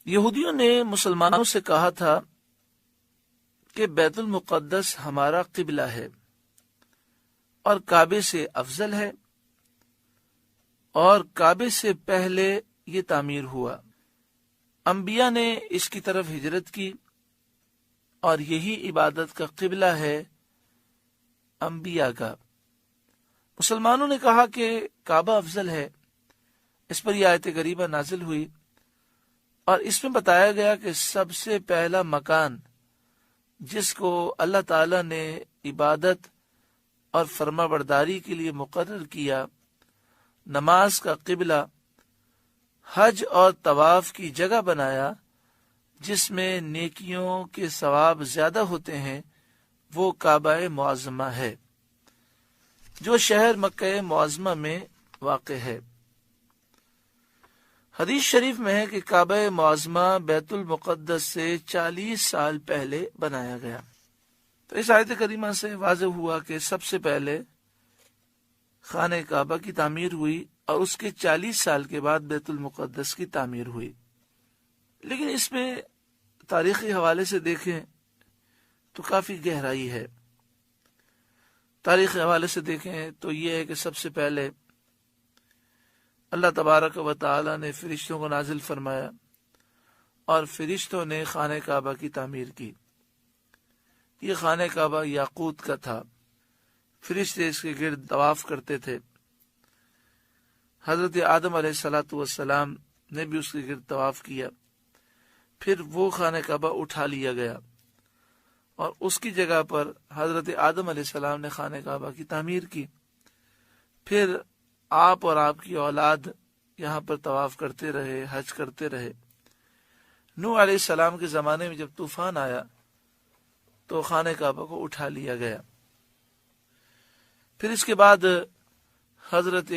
یہودیوں نے مسلمانوں سے کہا تھا کہ بیت المقدس ہمارا قبلہ ہے اور کعبے سے افضل ہے، اور کعبے سے پہلے یہ تعمیر ہوا۔ انبیاء نے اس کی طرف ہجرت کی اور یہی عبادت کا قبلہ ہے انبیاء کا۔ مسلمانوں نے کہا کہ کعبہ افضل ہے۔ اس پر یہ آیت کریمہ نازل ہوئی اور اس میں بتایا گیا کہ سب سے پہلا مکان جس کو اللہ تعالی نے عبادت اور فرما برداری کے لیے مقرر کیا، نماز کا قبلہ، حج اور طواف کی جگہ بنایا جس میں نیکیوں کے ثواب زیادہ ہوتے ہیں، وہ کعبہ معظمہ ہے جو شہر مکہ معظمہ میں واقع ہے۔ حدیث شریف میں ہے کہ کعبہ معظمہ بیت المقدس سے 40 سال پہلے بنایا گیا۔ تو اس آیت کریمہ سے واضح ہوا کہ سب سے پہلے خانہ کعبہ کی تعمیر ہوئی اور اس کے 40 سال کے بعد بیت المقدس کی تعمیر ہوئی۔ لیکن اس میں تاریخی حوالے سے دیکھیں تو کافی گہرائی ہے۔ تاریخی حوالے سے دیکھیں تو یہ ہے کہ سب سے پہلے اللہ تبارک و تعالی نے فرشتوں کو نازل فرمایا اور فرشتوں نے خانہ کعبہ کی تعمیر کی۔ یہ خانہ کعبہ یاقوت کا تھا، فرشتے اس کے گرد طواف کرتے تھے۔ حضرت آدم علیہ السلام نے بھی اس کے گرد طواف کیا۔ پھر وہ خانہ کعبہ اٹھا لیا گیا اور اس کی جگہ پر حضرت آدم علیہ السلام نے خانہ کعبہ کی تعمیر کی۔ پھر آپ اور آپ کی اولاد یہاں پر طواف کرتے رہے، حج کرتے رہے۔ نوح علیہ السلام کے زمانے میں جب طوفان آیا تو خانہ کعبہ کو اٹھا لیا گیا۔ پھر اس کے بعد حضرت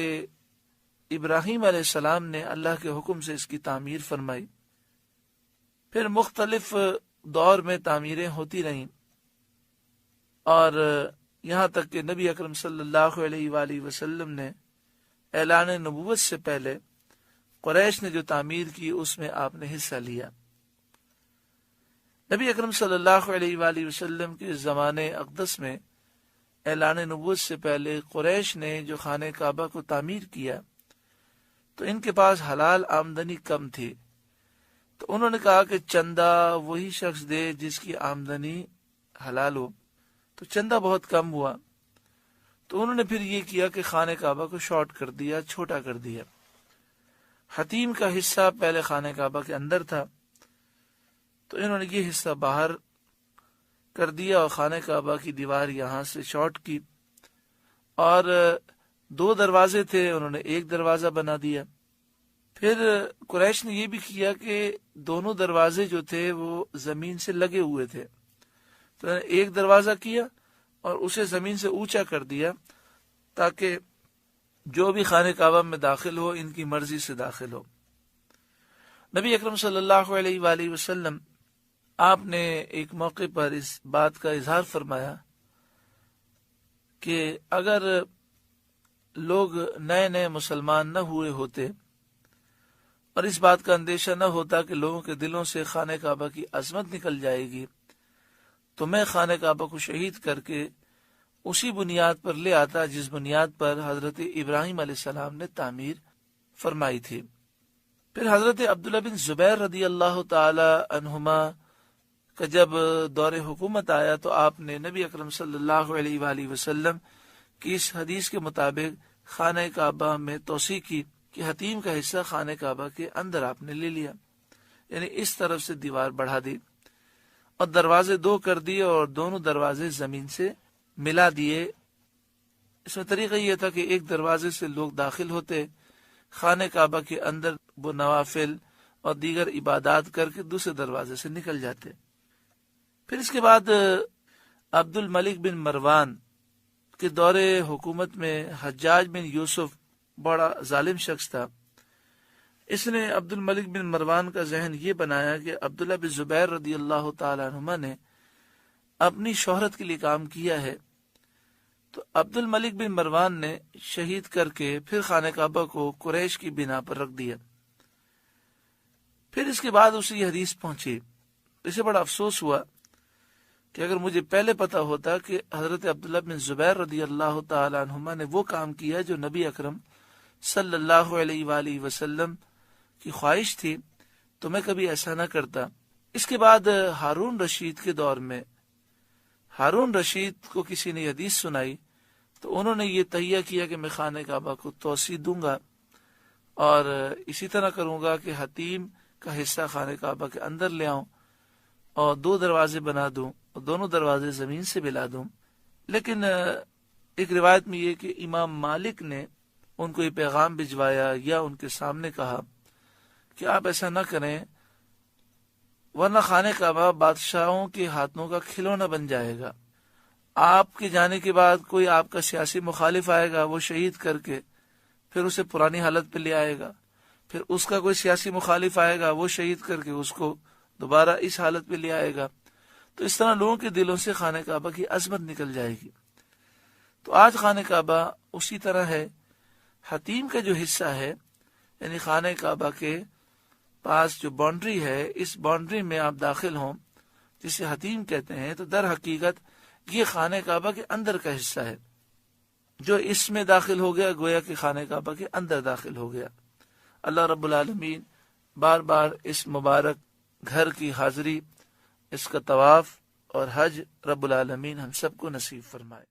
ابراہیم علیہ السلام نے اللہ کے حکم سے اس کی تعمیر فرمائی۔ پھر مختلف دور میں تعمیریں ہوتی رہیں اور یہاں تک کہ نبی اکرم صلی اللہ علیہ وآلہ وسلم نے اعلان نبوت سے پہلے قریش نے جو تعمیر کی اس میں آپ نے حصہ لیا۔ نبی اکرم صلی اللہ علیہ وآلہ وسلم کے زمانے اقدس میں اعلان نبوت سے پہلے قریش نے جو خانہ کعبہ کو تعمیر کیا تو ان کے پاس حلال آمدنی کم تھی، تو انہوں نے کہا کہ چندہ وہی شخص دے جس کی آمدنی حلال ہو۔ تو چندہ بہت کم ہوا تو انہوں نے پھر یہ کیا کہ خانہ کعبہ کو شارٹ کر دیا، چھوٹا کر دیا۔ حتیم کا حصہ پہلے خانہ کعبہ کے اندر تھا تو انہوں نے یہ حصہ باہر کر دیا اور خانہ کعبہ کی دیوار یہاں سے شارٹ کی، اور 2 دروازے تھے انہوں نے 1 دروازہ بنا دیا۔ پھر قریش نے یہ بھی کیا کہ دونوں دروازے جو تھے وہ زمین سے لگے ہوئے تھے، تو انہوں نے 1 دروازہ کیا اور اسے زمین سے اونچا کر دیا تاکہ جو بھی خانہ کعبہ میں داخل ہو ان کی مرضی سے داخل ہو۔ نبی اکرم صلی اللہ علیہ وآلہ وسلم آپ نے ایک موقع پر اس بات کا اظہار فرمایا کہ اگر لوگ نئے نئے مسلمان نہ ہوئے ہوتے اور اس بات کا اندیشہ نہ ہوتا کہ لوگوں کے دلوں سے خانہ کعبہ کی عظمت نکل جائے گی تو میں خانہ کعبہ کو شہید کر کے اسی بنیاد پر لے آتا جس بنیاد پر حضرت ابراہیم علیہ السلام نے تعمیر فرمائی تھی۔ پھر حضرت عبداللہ بن زبیر رضی اللہ تعالی عنہما کا جب دور حکومت آیا تو آپ نے نبی اکرم صلی اللہ علیہ وآلہ وسلم کی اس حدیث کے مطابق خانہ کعبہ میں توسیع کی کہ حتیم کا حصہ خانہ کعبہ کے اندر آپ نے لے لیا، یعنی اس طرف سے دیوار بڑھا دی اور دروازے 2 کر دیے اور دونوں دروازے زمین سے ملا دیے۔ اس میں طریقہ یہ تھا کہ ایک دروازے سے لوگ داخل ہوتے، خانہ کعبہ کے اندر وہ نوافل اور دیگر عبادات کر کے دوسرے دروازے سے نکل جاتے۔ پھر اس کے بعد عبد الملک بن مروان کے دور حکومت میں حجاج بن یوسف بڑا ظالم شخص تھا۔ اس نے عبد الملک بن مروان کا ذہن یہ بنایا کہ عبداللہ بن زبیر رضی اللہ تعالی عنہما نے اپنی شہرت کے لیے کام کیا ہے، تو عبد الملک بن مروان نے شہید کر کے پھر خانہ کعبہ کو قریش کی بنا پر رکھ دیا۔ پھر اس کے بعد اسے یہ حدیث پہنچی، اسے بڑا افسوس ہوا کہ اگر مجھے پہلے پتا ہوتا کہ حضرت عبداللہ بن زبیر رضی اللہ تعالی عنہما نے وہ کام کیا جو نبی اکرم صلی اللہ علیہ وآلہ وسلم کی خواہش تھی تو میں کبھی ایسا نہ کرتا۔ اس کے بعد ہارون رشید کے دور میں ہارون رشید کو کسی نے حدیث سنائی تو انہوں نے یہ تہیہ کیا کہ میں خانہ کعبہ کو توسیع دوں گا اور اسی طرح کروں گا کہ حتیم کا حصہ خانہ کعبہ کے اندر لے آؤں اور 2 دروازے بنا دوں اور دونوں دروازے زمین سے ملا دوں۔ لیکن ایک روایت میں یہ کہ امام مالک نے ان کو یہ پیغام بھجوایا یا ان کے سامنے کہا کہ آپ ایسا نہ کریں ورنہ خانہ کعبہ بادشاہوں کے ہاتھوں کا کھلونا بن جائے گا۔ آپ کے جانے کے بعد کوئی آپ کا سیاسی مخالف آئے گا، وہ شہید کر کے پھر اسے پرانی حالت پہ لے آئے گا، پھر اس کا کوئی سیاسی مخالف آئے گا، وہ شہید کر کے اس کو دوبارہ اس حالت پہ لے آئے گا، تو اس طرح لوگوں کے دلوں سے خانہ کعبہ کی عظمت نکل جائے گی۔ تو آج خانہ کعبہ اسی طرح ہے، حتیم کا جو حصہ ہے یعنی خانہ کعبہ کے پاس جو باؤنڈری ہے، اس باؤنڈری میں آپ داخل ہوں جسے حتیم کہتے ہیں، تو در حقیقت یہ خانہ کعبہ کے اندر کا حصہ ہے۔ جو اس میں داخل ہو گیا گویا کہ خانہ کعبہ کے اندر داخل ہو گیا۔ اللہ رب العالمین بار بار اس مبارک گھر کی حاضری، اس کا طواف اور حج رب العالمین ہم سب کو نصیب فرمائے۔